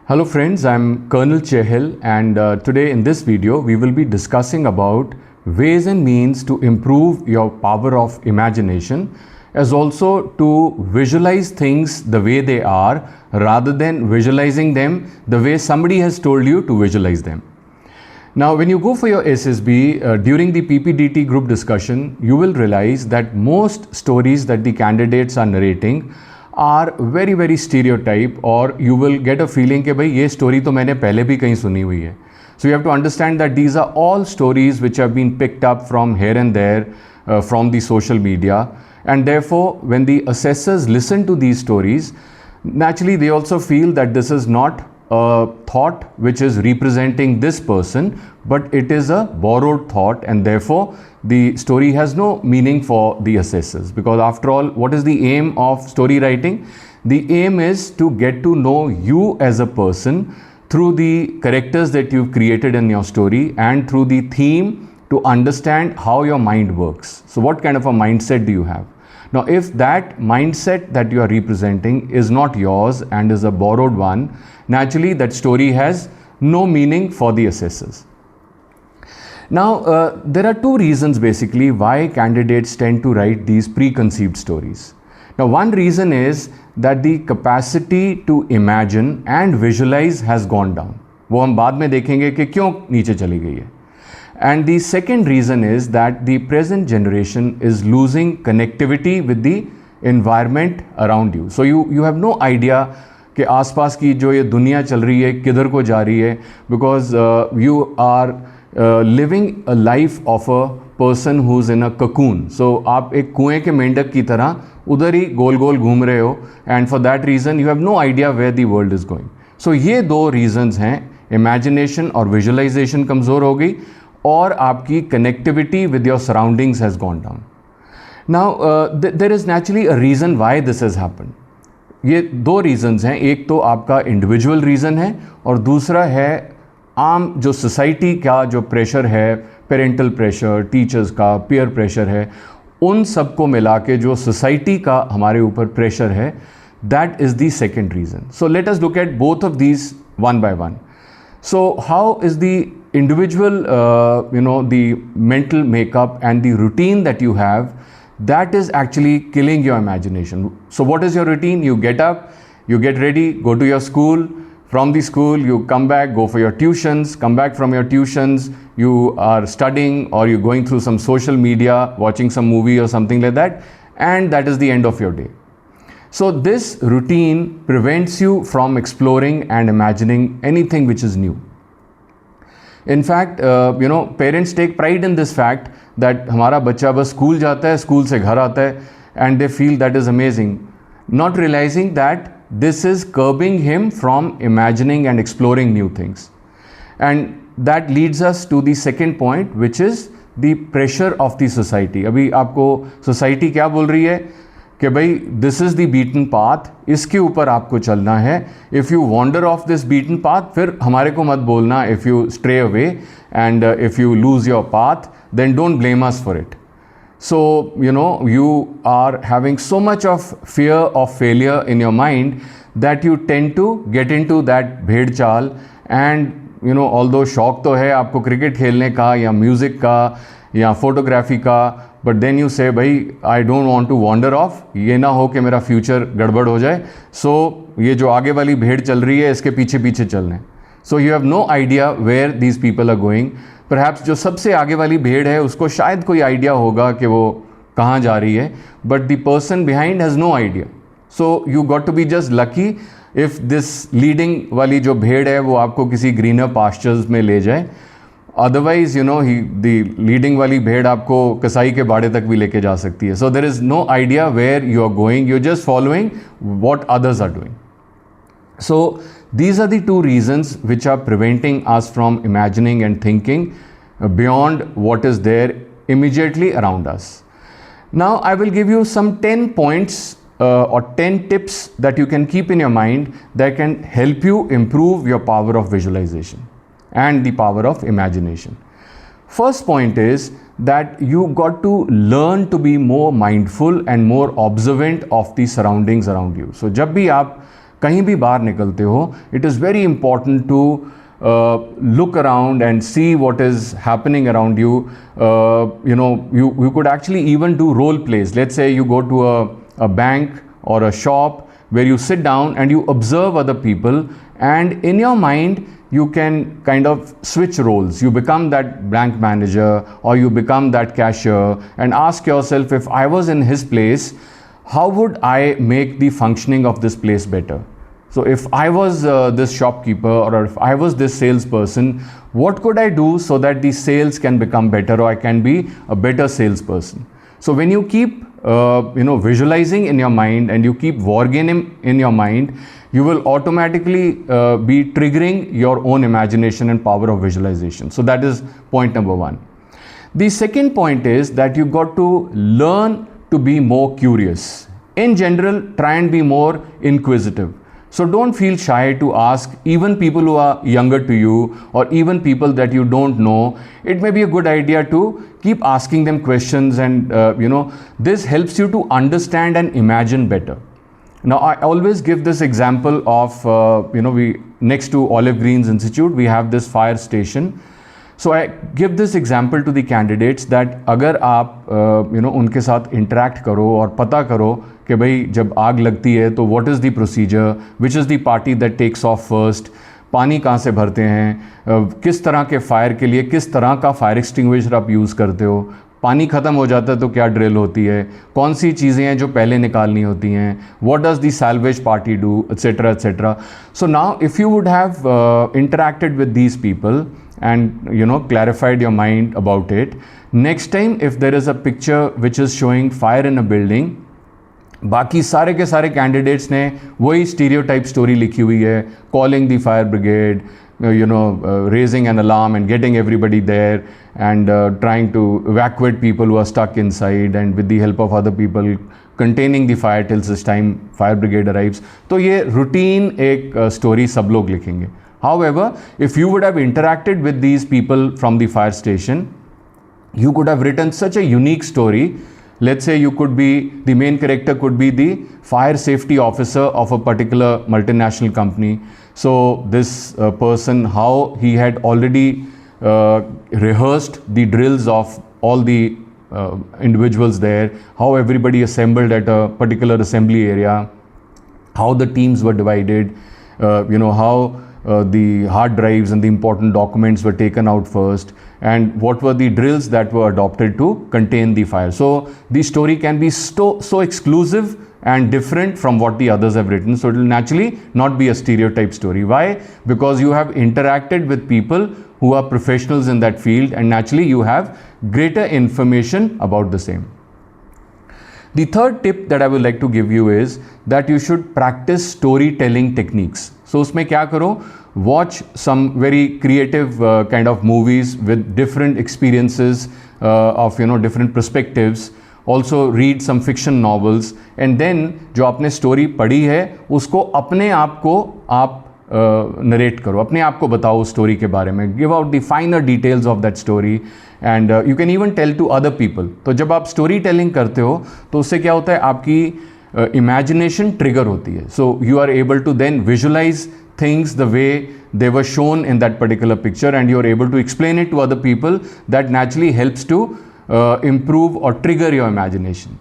Hello friends, I'm Colonel Chehil and today in this video we will be discussing about ways and means to improve your power of imagination as also to visualize things the way they are rather than visualizing them the way somebody has told you to visualize them. Now when you go for your SSB during the PPDT group discussion, you will realize that most stories that the candidates are narrating are very stereotype or you will get a feeling कि भाई ये story तो मैंने पहले भी कहीं सुनी हुई है. So you have to understand that these are all stories which have been picked up from here and there from the social media, and therefore when the assessors listen to these stories, naturally they also feel that this is not a thought which is representing this person, but it is a borrowed thought, and therefore the story has no meaning for the assessors. Because after all, what is the aim of story writing? The aim is to get to know you as a person through the characters that you've created in your story and through the theme, to understand how your mind works. So what kind of a mindset do you have? Now if that mindset that you are representing is not yours and is a borrowed one, naturally that story has no meaning for the assessors. Now there are two reasons basically why candidates tend to write these preconceived stories. Now one reason is that the capacity to imagine and visualize has gone down. वो हम बाद में देखेंगे कि क्यों नीचे चली गई है. And the second reason is that the present generation is losing connectivity with the environment around you. So you have no idea कि आसपास की जो ये दुनिया चल रही है किधर को जा रही है, because you are living a life of a person who's in a cocoon. So आप एक कुएं के मेंढक की तरह उधर ही गोल गोल घूम रहे हो, and for that reason you have no idea where the world is going. So ये दो reasons हैं, imagination और visualization कमज़ोर हो गई और आपकी connectivity with your surroundings has gone down. Now there is naturally a reason why this has happened. ये दो reasons हैं, एक तो आपका individual reason है और दूसरा है आम जो society का जो pressure है, parental pressure, teachers का peer pressure है, उन सबको मिला के जो society का हमारे ऊपर pressure है, that is the second reason. So let us look at both of these one by one. So how is the individual, the mental makeup and the routine that you have, that is actually killing your imagination. So what is your routine? You get up, you get ready, go to your school. From the school, you come back, go for your tuitions, come back from your tuitions, you are studying or you're going through some social media, watching some movie or something like that, and that is the end of your day. So this routine prevents you from exploring and imagining anything which is new. In fact, parents take pride in this fact that हमारा बच्चा बस school जाता है, school से घर आता है, and they feel that is amazing, not realizing that this is curbing him from imagining and exploring new things. And that leads us to the second point, which is the pressure of the society. अभी आपको society क्या बोल रही है कि भाई this is the beaten path, इसके ऊपर आपको चलना है. If you wander off this beaten path, फिर हमारे को मत बोलना if you stray away and if you lose your path, then don't blame us for it. So, you are having so much of fear of failure in your mind that you tend to get into that भेड़ चाल. And although शौक तो है आपको cricket खेलने का या music का या फोटोग्राफी का, but then you say भाई I don't want to wander off, ये ना हो कि मेरा फ्यूचर गड़बड़ हो जाए, so ये जो आगे वाली भेड़ चल रही है इसके पीछे पीछे चलना है. So you have no idea where these people are going. Perhaps जो सबसे आगे वाली भेड़ है उसको शायद कोई आइडिया होगा कि वो कहाँ जा रही है, but the person behind has no idea. So you got to be just lucky if this leading वाली जो भेड़ है वो आपको किसी greener pastures में ले जाए. Otherwise, the leading वाली भेड़ आपको कसाई के बाड़े तक भी लेके जा सकती है. So there is no idea where you are going. You're just following what others are doing. So these are the two reasons which are preventing us from imagining and thinking beyond what is there immediately around us. Now I will give you some 10 points or 10 tips that you can keep in your mind that can help you improve your power of visualization and the power of imagination. First point is that you got to learn to be more mindful and more observant of the surroundings around you. So जब भी आप कहीं भी बाहर निकलते हो, it is very important to look around and see what is happening around you. You could actually even do role plays. Let's say you go to a bank or a shop where you sit down and you observe other people, and in your mind you can kind of switch roles. You become that bank manager or you become that cashier and ask yourself, if I was in his place, how would I make the functioning of this place better? So if I was this shopkeeper, or if I was this salesperson, what could I do so that the sales can become better, or I can be a better salesperson? So when you keep visualizing in your mind and you keep wargaming in your mind, you will automatically be triggering your own imagination and power of visualization. So that is point number one. The second point is that you got to learn to be more curious. In general, try and be more inquisitive. So don't feel shy to ask even people who are younger to you, or even people that you don't know. It may be a good idea to keep asking them questions, and this helps you to understand and imagine better. Now, I always give this example of we next to Olive Greens Institute, we have this fire station. So I give this example to the candidates that अगर आप उनके साथ interact करो और पता करो कि भाई जब आग लगती है तो what is the procedure, which is the party that takes off first, पानी कहाँ से भरते हैं, किस तरह के फायर के लिए किस तरह का फायर एक्सटिंग्विशर आप यूज़ करते हो, पानी ख़त्म हो जाता है तो क्या ड्रिल होती है, कौन सी चीज़ें हैं जो पहले निकालनी होती हैं, what does the salvage party do, etcetera etcetera. So now if you would have interacted with these people and clarified your mind about it, next time if there is a picture which is showing fire in a building, बाकी सारे के सारे candidates ने वही stereotype story लिखी हुई है, calling the fire brigade, raising an alarm and getting everybody there, and trying to evacuate people who are stuck inside, and with the help of other people containing the fire till such time fire brigade arrives. तो ये routine एक story सब लोग लिखेंगे. However, if you would have interacted with these people from the fire station, you could have written such a unique story. Let's say the main character could be the fire safety officer of a particular multinational company. So this person, how he had already rehearsed the drills of all the individuals there, how everybody assembled at a particular assembly area, how the teams were divided, how the hard drives and the important documents were taken out first, and what were the drills that were adopted to contain the fire. So the story can be so exclusive and different from what the others have written. So it will naturally not be a stereotype story. Why? Because you have interacted with people who are professionals in that field, and naturally you have greater information about the same. The third tip that I would like to give you is that you should practice storytelling techniques. So उसमें क्या करो, watch some very creative kind of movies with different experiences of different perspectives. Also read some fiction novels, and then जो आपने story पढ़ी है उसको अपने आप को आप narrate करो, अपने आप को बताओ उस story के बारे में. Give out the finer details of that story, and you can even tell to other people. तो जब आप story telling करते हो तो उससे क्या होता है, आपकी imagination trigger होती है. So you are able to then visualize things the way they were shown in that particular picture, and you are able to explain it to other people. That naturally helps to improve or trigger your imagination.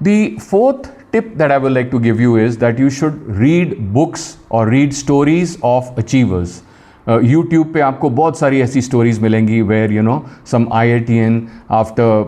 The fourth tip that I would like to give you is that you should read books or read stories of achievers. YouTube पे आपको बहुत सारी ऐसी stories मिलेंगी where some IITian after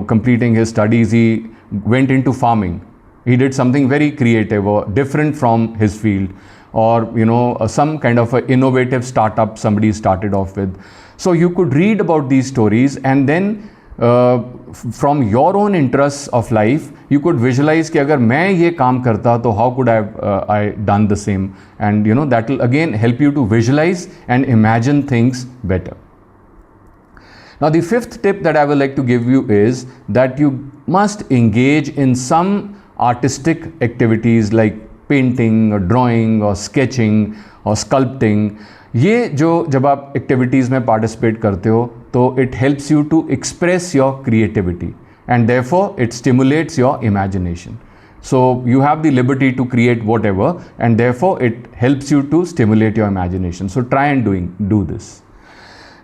completing his studies he went into farming. He did something very creative or different from his field, or some kind of an innovative startup somebody started off with. So you could read about these stories, and then from your own interests of life you could visualize कि अगर मैं ये काम करता तो how could I done the same, and that will again help you to visualize and imagine things better. Now the fifth tip that I would like to give you is that you must engage in some artistic activities like painting or drawing or sketching or sculpting. ये जो जब आप activities में participate करते हो तो it helps you to express your creativity, and therefore it stimulates your imagination. So you have the liberty to create whatever, and therefore it helps you to stimulate your imagination. So try and do this.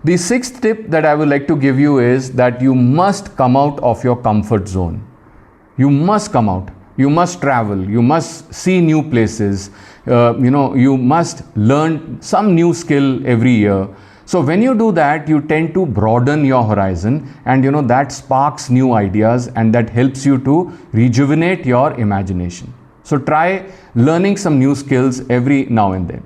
The sixth tip that I would like to give you is that you must come out of your comfort zone. You must come out. You must travel. You must see new places. You must learn some new skill every year. So when you do that, you tend to broaden your horizon, and that sparks new ideas, and that helps you to rejuvenate your imagination. So try learning some new skills every now and then.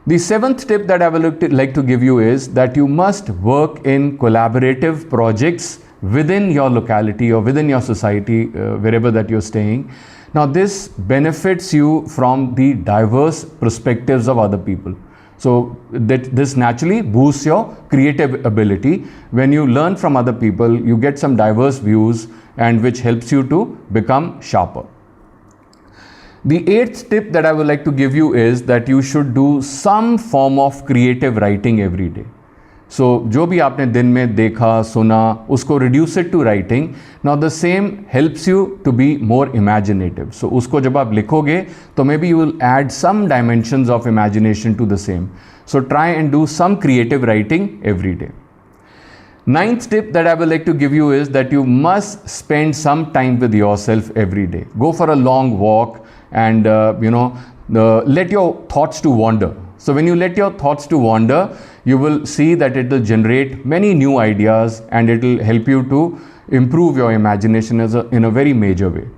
The seventh tip that I would like to give you is that you must work in collaborative projects within your locality or within your society, wherever that you're staying. Now this benefits you from the diverse perspectives of other people. So this naturally boosts your creative ability. When you learn from other people, you get some diverse views, and which helps you to become sharper. The eighth tip that I would like to give you is that you should do some form of creative writing every day. So जो भी आपने दिन में देखा सुना उसको reduce it to writing. Now the same helps you to be more imaginative. So उसको जब आप लिखोगे तो maybe you will add some dimensions of imagination to the same. So try and do some creative writing every day. Ninth tip that I would like to give you is that you must spend some time with yourself every day. Go for a long walk and let your thoughts to wander. So when you let your thoughts to wander, you will see that it will generate many new ideas, and it will help you to improve your imagination in a very major way.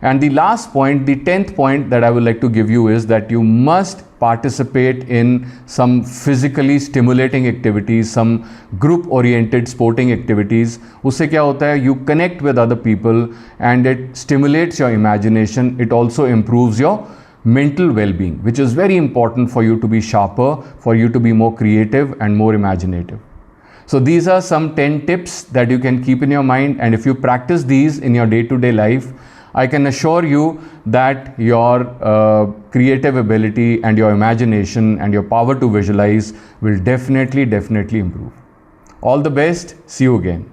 And the last point, the 10th point that I would like to give you is that you must participate in some physically stimulating activities, some group oriented sporting activities. Usse kya hota hai, you connect with other people and it stimulates your imagination. It also improves your mental well-being, which is very important for you to be sharper, for you to be more creative and more imaginative. So these are some 10 tips that you can keep in your mind, and if you practice these in your day-to-day life, I can assure you that your creative ability and your imagination and your power to visualize will definitely improve. All the best. See you again.